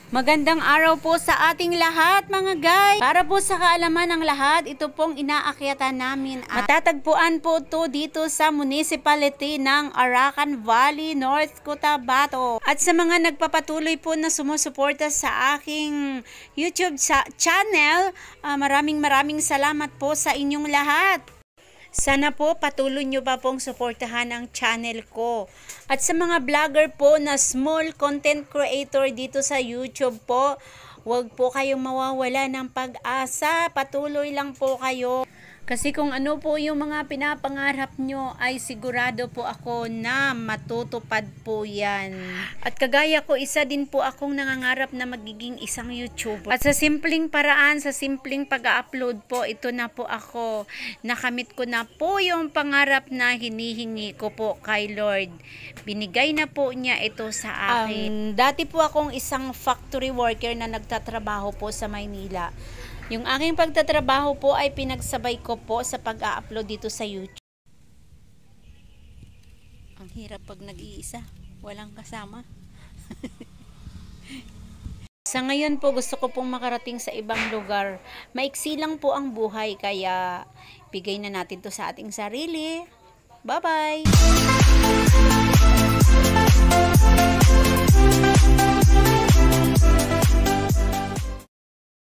Magandang araw po sa ating lahat mga guys. Para po sa kaalaman ng lahat, ito pong inaakyatan namin. Matatagpuan po ito dito sa municipality ng Arakan Valley, North Cotabato. At sa mga nagpapatuloy po na sumusuporta sa aking YouTube channel, maraming salamat po sa inyong lahat. Sana po patuloy nyo pa pong suportahan ang channel ko. At sa mga vlogger po na small content creator dito sa YouTube po, huwag po kayong mawawala ng pag-asa. Patuloy lang po kayo. Kasi kung ano po yung mga pinapangarap nyo ay sigurado po ako na matutupad po yan. At kagaya ko, isa din po akong nangangarap na magiging isang YouTuber. At sa simpleng paraan, sa simpleng pag-upload po, ito na po ako. Nakamit ko na po yung pangarap na hinihingi ko po kay Lord. Binigay na po niya ito sa akin. Dati po akong isang factory worker na nagtatrabaho po sa Maynila. Yung aking pagtatrabaho po ay pinagsabay ko po sa pag-a-upload dito sa YouTube. Ang hirap pag nag-iisa, walang kasama. Sa ngayon po gusto ko pong makarating sa ibang lugar. Maiksi lang po ang buhay kaya bigay na natin to sa ating sarili. Bye-bye!